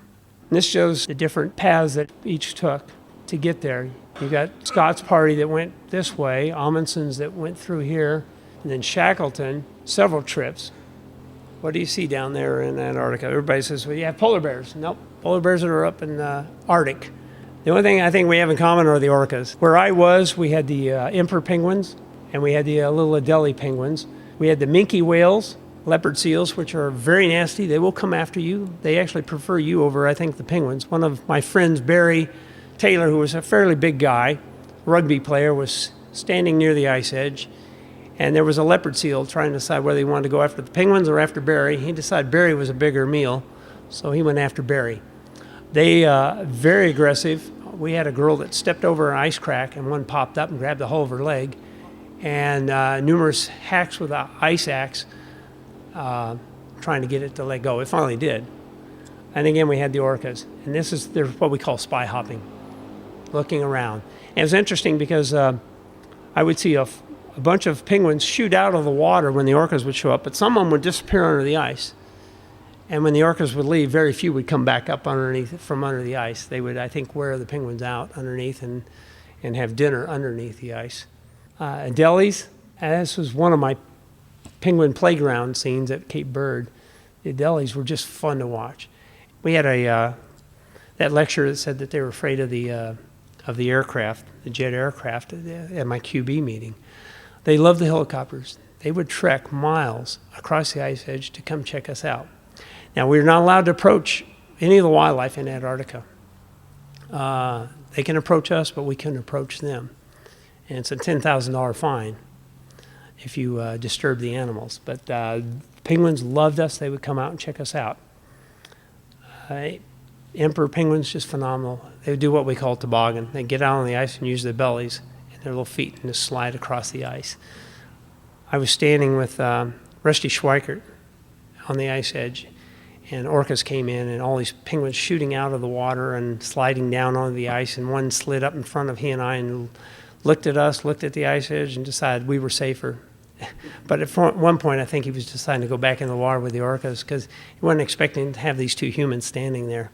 And this shows the different paths that each took to get there. You got Scott's party that went this way, Amundsen's that went through here, and then Shackleton, several trips. What do you see down there in Antarctica? Everybody says, well, you have polar bears. Nope, polar bears are up in the Arctic. The only thing I think we have in common are the orcas. Where I was, we had the emperor penguins, and we had the little Adelie penguins. We had the minke whales, leopard seals, which are very nasty. They will come after you. They actually prefer you over, I think, the penguins. One of my friends, Barry Taylor, who was a fairly big guy, rugby player, was standing near the ice edge, and there was a leopard seal trying to decide whether he wanted to go after the penguins or after Barry. He decided Barry was a bigger meal, so he went after Barry. They very aggressive. We had a girl that stepped over an ice crack, and one popped up and grabbed the whole of her leg, and numerous hacks with an ice axe trying to get it to let go. It finally did. And again, we had the orcas, and they're what we call spy hopping, looking around. And it was interesting because I would see a bunch of penguins shoot out of the water when the orcas would show up, but some of them would disappear under the ice. And when the orcas would leave, very few would come back up from under the ice. They would, I think, wear the penguins out underneath and have dinner underneath the ice. Adelies, this was one of my penguin playground scenes at Cape Bird. The Adelies were just fun to watch. We had that lecturer that said that they were afraid of the aircraft, the jet aircraft, at my QB meeting. They loved the helicopters. They would trek miles across the ice edge to come check us out. Now, we're not allowed to approach any of the wildlife in Antarctica. They can approach us, but we couldn't approach them. And it's a $10,000 fine if you disturb the animals. But penguins loved us. They would come out and check us out. Emperor penguins, just phenomenal. They would do what we call toboggan. They'd get out on the ice and use their bellies and their little feet and just slide across the ice. I was standing with Rusty Schweikert on the ice edge, and orcas came in, and all these penguins shooting out of the water and sliding down onto the ice, and one slid up in front of he and I and looked at us, looked at the ice edge, and decided we were safer. But at one point, I think he was deciding to go back in the water with the orcas because he wasn't expecting to have these two humans standing there.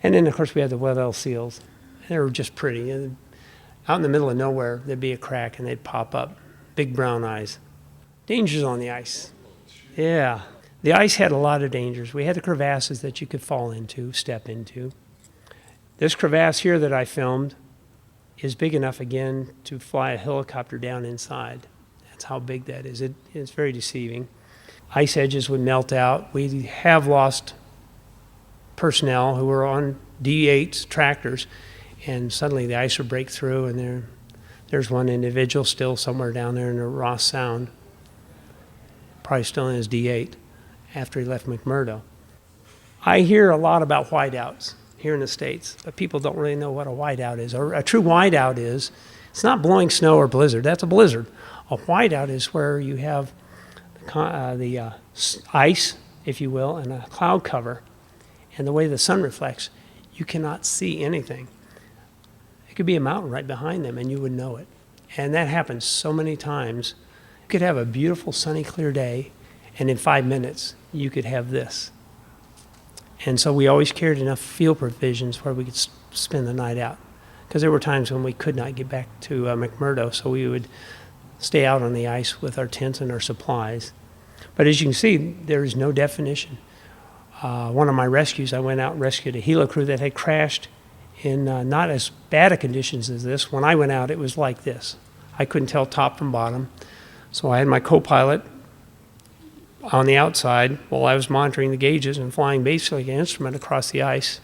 And then, of course, we had the Weddell seals. They were just pretty. Out in the middle of nowhere, there'd be a crack, and they'd pop up. Big brown eyes. Dangers on the ice. Yeah. The ice had a lot of dangers. We had the crevasses that you could fall into, step into. This crevasse here that I filmed is big enough, again, to fly a helicopter down inside. That's how big that is. It's very deceiving. ice edges would melt out. We have lost personnel who were on D8s, tractors, and suddenly the ice would break through, and there's one individual still somewhere down there in the Ross Sound, probably still in his D8 after he left McMurdo. I hear a lot about whiteouts here in the States, but people don't really know what a whiteout is. A true whiteout is, it's not blowing snow or blizzard, that's a blizzard. A whiteout is where you have the ice, if you will, and a cloud cover, and the way the sun reflects, you cannot see anything. It could be a mountain right behind them, and you would know it. And that happens so many times. You could have a beautiful, sunny, clear day, and in 5 minutes, you could have this. And so we always carried enough field provisions where we could spend the night out. Because there were times when we could not get back to McMurdo, so we would stay out on the ice with our tents and our supplies. But as you can see, there is no definition. One of my rescues, I went out and rescued a helo crew that had crashed in not as bad of conditions as this. When I went out, it was like this. I couldn't tell top from bottom. So I had my co-pilot on the outside while I was monitoring the gauges and flying basically an instrument across the ice.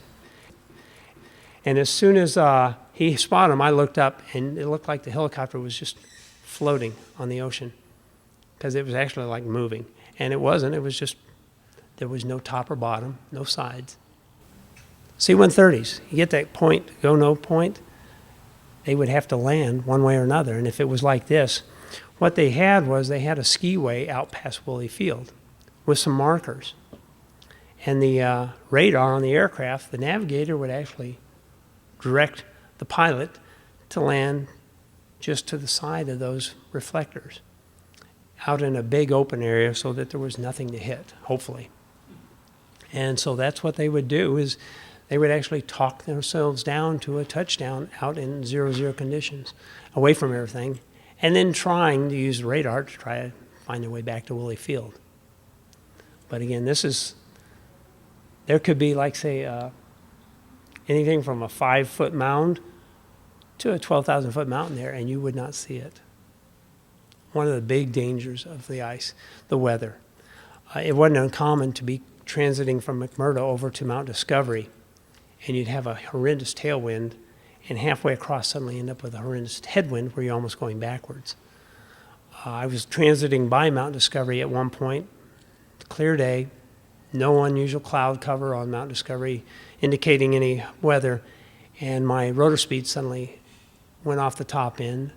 And as soon as he spotted him, I looked up, and it looked like the helicopter was just floating on the ocean because it was actually like moving. And it wasn't. It was just, there was no top or bottom, no sides. C-130s, you get that point, go no point, they would have to land one way or another. And if it was like this, what they had was they had a skiway out past Wooley Field with some markers. And the radar on the aircraft, the navigator would actually direct the pilot to land just to the side of those reflectors, out in a big open area so that there was nothing to hit, hopefully. And so that's what they would do, is they would actually talk themselves down to a touchdown out in 0-0 conditions, away from everything, and then trying to use the radar to try to find their way back to Wooley Field. But again, there could be, like, say, anything from a 5-foot mound to a 12,000-foot mountain there, and you would not see it. One of the big dangers of the ice, the weather. It wasn't uncommon to be transiting from McMurdo over to Mount Discovery, and you'd have a horrendous tailwind, and halfway across suddenly end up with a horrendous headwind where you're almost going backwards. I was transiting by Mount Discovery at one point, clear day, no unusual cloud cover on Mount Discovery indicating any weather, and my rotor speed suddenly went off the top end.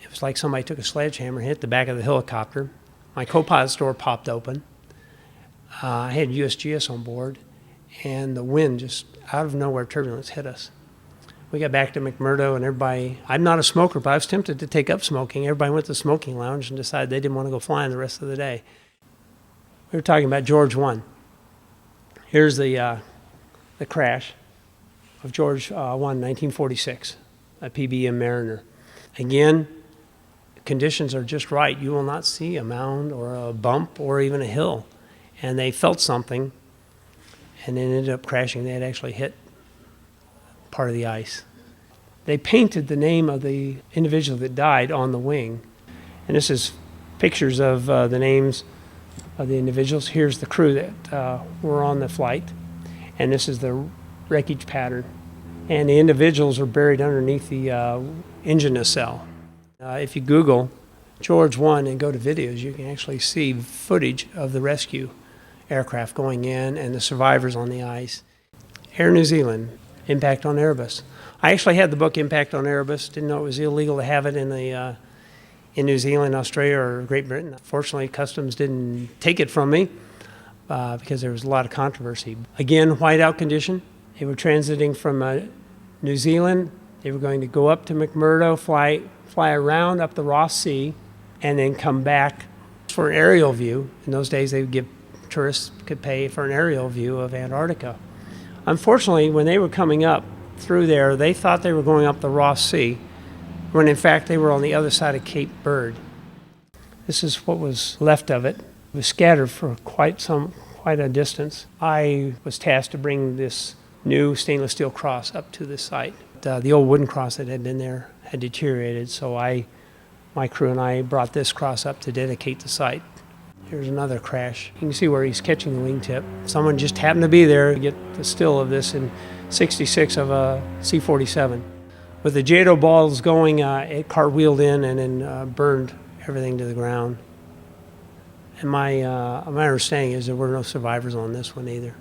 It was like somebody took a sledgehammer, hit the back of the helicopter. My co-pilot's door popped open. I had USGS on board, and the wind just out of nowhere, turbulence hit us. We got back to McMurdo, and everybody, I'm not a smoker, but I was tempted to take up smoking. Everybody went to the smoking lounge and decided they didn't want to go flying the rest of the day. We were talking about George 1. Here's the crash of George 1, 1946, a PBM Mariner. Again, conditions are just right. You will not see a mound or a bump or even a hill. And they felt something, and then ended up crashing. They had actually hit part of the ice. They painted the name of the individual that died on the wing. And this is pictures of the names of the individuals. Here's the crew that were on the flight. And this is the wreckage pattern. And the individuals are buried underneath the engine nacelle. If you Google George 1 and go to videos, you can actually see footage of the rescue aircraft going in and the survivors on the ice. Air New Zealand, Impact on Erebus. I actually had the book Impact on Erebus. Didn't know it was illegal to have it in New Zealand, Australia, or Great Britain. Fortunately, Customs didn't take it from me because there was a lot of controversy. Again, whiteout condition. They were transiting from New Zealand. They were going to go up to McMurdo, fly around up the Ross Sea, and then come back for an aerial view. In those days, they would give tourists could pay for an aerial view of Antarctica. Unfortunately, when they were coming up through there, they thought they were going up the Ross Sea, when in fact they were on the other side of Cape Bird. This is what was left of it. It was scattered for quite a distance. I was tasked to bring this new stainless steel cross up to the site. The old wooden cross that had been there had deteriorated, so my crew and I brought this cross up to dedicate the site. Here's another crash. You can see where he's catching the wingtip. Someone just happened to be there to get the still of this in 66 of a C-47. With the JATO balls going, it cartwheeled in and then burned everything to the ground. And my understanding is there were no survivors on this one either.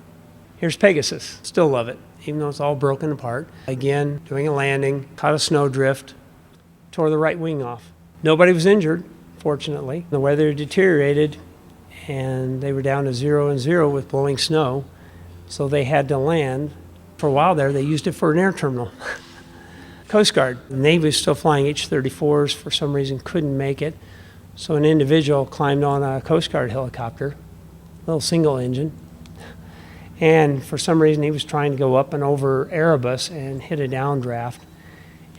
Here's Pegasus. Still love it, even though it's all broken apart. Again, doing a landing, caught a snowdrift, tore the right wing off. Nobody was injured, fortunately. The weather deteriorated, and they were down to 0 and 0 with blowing snow, so they had to land. For a while there, they used it for an air terminal. Coast Guard. The Navy was still flying H-34s, for some reason couldn't make it, so an individual climbed on a Coast Guard helicopter, a little single engine, and for some reason he was trying to go up and over Erebus and hit a downdraft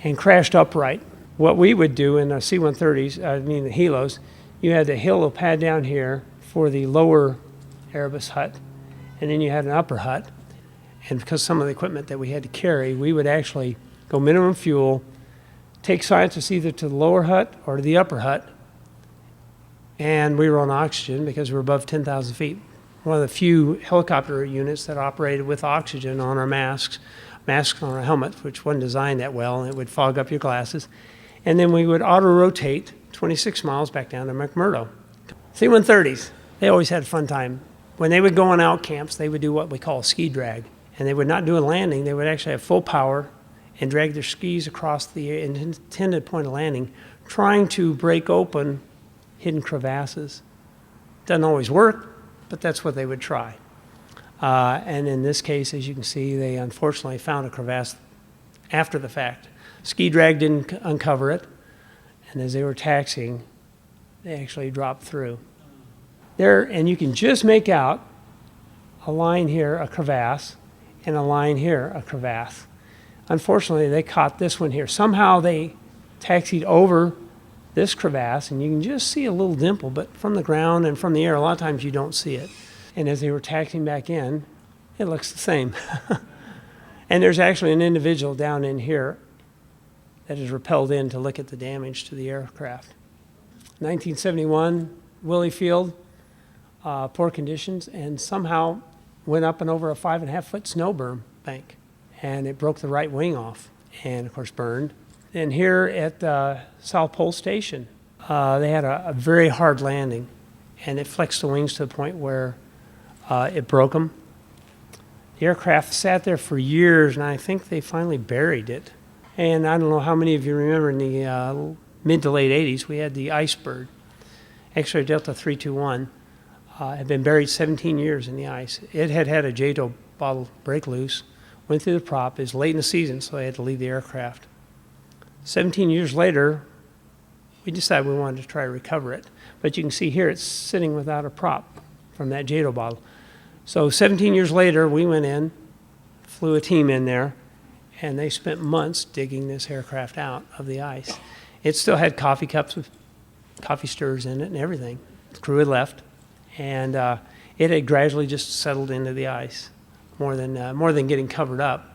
and crashed upright. What we would do in the C-130s, the helos, you had the helo pad down here for the lower Erebus hut, and then you had an upper hut. And because some of the equipment that we had to carry, we would actually go minimum fuel, take scientists either to the lower hut or to the upper hut, and we were on oxygen because we were above 10,000 feet. One of the few helicopter units that operated with oxygen on our masks on our helmets, which wasn't designed that well, and it would fog up your glasses. And then we would auto-rotate 26 miles back down to McMurdo. C-130s, they always had a fun time. When they would go on out camps, they would do what we call a ski drag. And they would not do a landing, they would actually have full power and drag their skis across the intended point of landing, trying to break open hidden crevasses. Doesn't always work, but that's what they would try. And in this case, as you can see, they unfortunately found a crevasse after the fact. Ski drag didn't uncover it, and as they were taxiing, they actually dropped through. There, and you can just make out a line here, a crevasse, and a line here, a crevasse. Unfortunately, they caught this one here. Somehow they taxied over this crevasse, and you can just see a little dimple, but from the ground and from the air, a lot of times you don't see it. And as they were taxiing back in, it looks the same. And there's actually an individual down in here that is rappelled in to look at the damage to the aircraft. 1971, Willie Field, poor conditions, and somehow went up and over a 5.5-foot snow berm bank, and it broke the right wing off, and of course burned. And here at South Pole Station, they had a very hard landing, and it flexed the wings to the point where it broke them. The aircraft sat there for years, and I think they finally buried it. And I don't know how many of you remember in the mid to late 80s, we had the Icebird, X-ray Delta 321, had been buried 17 years in the ice. It had had a JATO bottle break loose, went through the prop. It was late in the season, so they had to leave the aircraft. 17 years later, we decided we wanted to try to recover it. But you can see here it's sitting without a prop from that JATO bottle. So 17 years later, we went in, flew a team in there, and they spent months digging this aircraft out of the ice. It still had coffee cups with coffee stirrers in it and everything. The crew had left, and it had gradually just settled into the ice, more than getting covered up.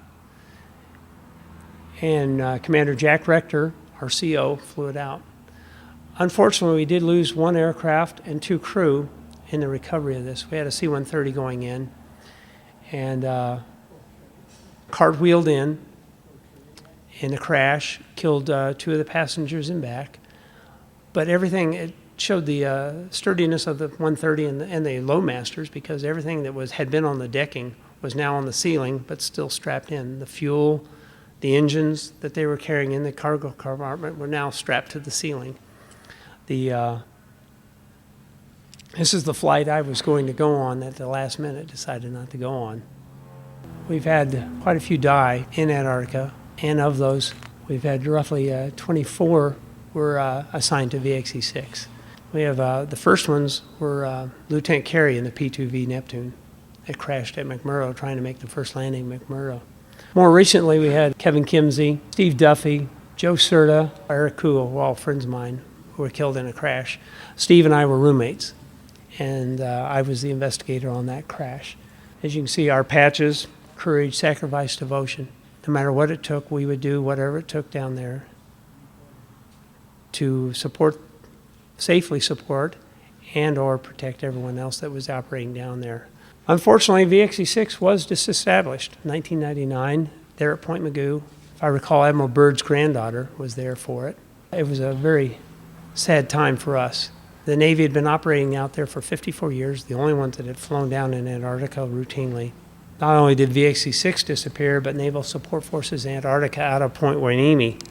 And Commander Jack Rector, our CO, flew it out. Unfortunately, we did lose one aircraft and 2 crew in the recovery of this. We had a C-130 going in, and cartwheeled in a crash, killed 2 of the passengers in back. But everything, it showed the sturdiness of the 130 and the loadmasters, because everything that had been on the decking was now on the ceiling, but still strapped in. The fuel, the engines that they were carrying in the cargo compartment were now strapped to the ceiling. This is the flight I was going to go on that at the last minute decided not to go on. We've had quite a few die in Antarctica, and of those, we've had roughly 24 were assigned to VXE-6. We have the first ones were Lieutenant Carey in the P-2V Neptune that crashed at McMurdo trying to make the first landing at McMurdo. More recently, we had Kevin Kimsey, Steve Duffy, Joe Serta, Eric Kuhl, who are all friends of mine, who were killed in a crash. Steve and I were roommates, and I was the investigator on that crash. As you can see, our patches, courage, sacrifice, devotion. No matter what it took, we would do whatever it took down there to safely support, and or protect everyone else that was operating down there. Unfortunately, VXE-6 was disestablished in 1999 there at Point Mugu. If I recall, Admiral Byrd's granddaughter was there for it. It was a very sad time for us. The Navy had been operating out there for 54 years, the only ones that had flown down in Antarctica routinely. Not only did VXE-6 disappear, but Naval Support Forces Antarctica out of Point Hueneme.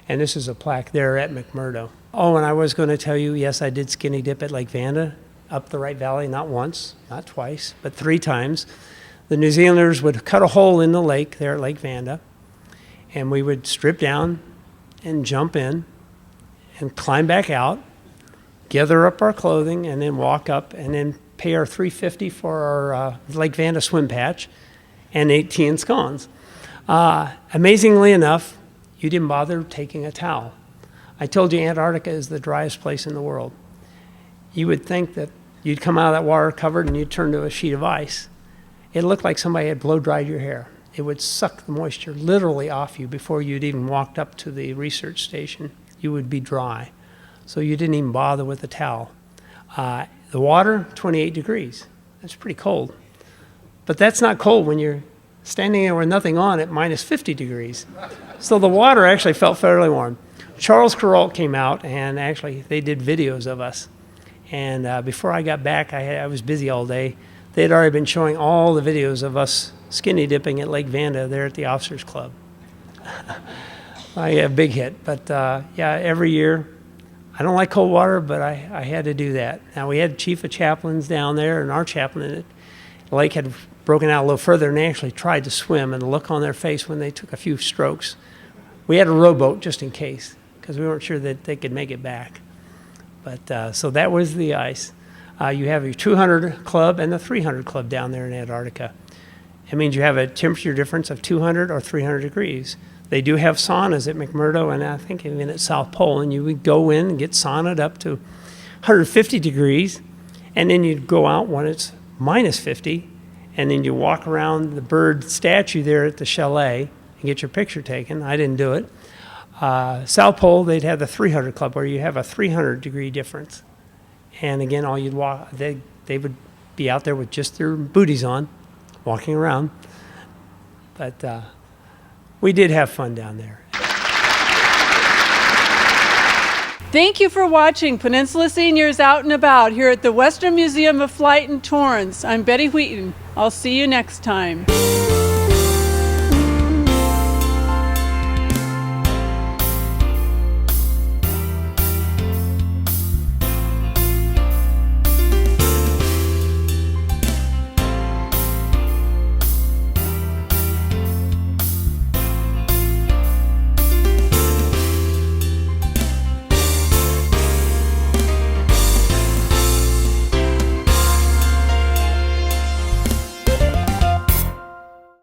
And this is a plaque there at McMurdo. Oh, and I was going to tell you, yes, I did skinny dip at Lake Vanda, up the Wright Valley, not once, not twice, but 3 times. The New Zealanders would cut a hole in the lake there at Lake Vanda, and we would strip down and jump in and climb back out, gather up our clothing, and then walk up and then pay our $3.50 for our Lake Vanda swim patch and 8 tea and scones. Amazingly enough, you didn't bother taking a towel. I told you Antarctica is the driest place in the world. You would think that you'd come out of that water covered and you'd turn to a sheet of ice. It looked like somebody had blow-dried your hair. It would suck the moisture literally off you before you'd even walked up to the research station. You would be dry. So you didn't even bother with a towel. The water, 28 degrees. That's pretty cold. But that's not cold when you're standing there with nothing on at minus 50 degrees. So the water actually felt fairly warm. Charles Kuralt came out, and actually they did videos of us. And before I got back, I was busy all day. They had already been showing all the videos of us skinny dipping at Lake Vanda there at the Officers Club. A big hit. But yeah, every year, I don't like cold water, but I had to do that. Now, we had chief of chaplains down there, and our chaplain in the lake had broken out a little further, and they actually tried to swim, and the look on their face when they took a few strokes. We had a rowboat just in case, because we weren't sure that they could make it back. But so that was the ice. You have your 200 club and the 300 club down there in Antarctica. It means you have a temperature difference of 200 or 300 degrees. They do have saunas at McMurdo and I think even at South Pole, and you would go in and get saunaed up to 150 degrees, and then you'd go out when it's minus 50, and then you walk around the bird statue there at the chalet and get your picture taken. I didn't do it. South Pole, they'd have the 300 club where you have a 300 degree difference. And again, all you'd walk, they would be out there with just their booties on, walking around. But we did have fun down there. Thank you for watching Peninsula Seniors Out and About here at the Western Museum of Flight in Torrance. I'm Betty Wheaton. I'll see you next time.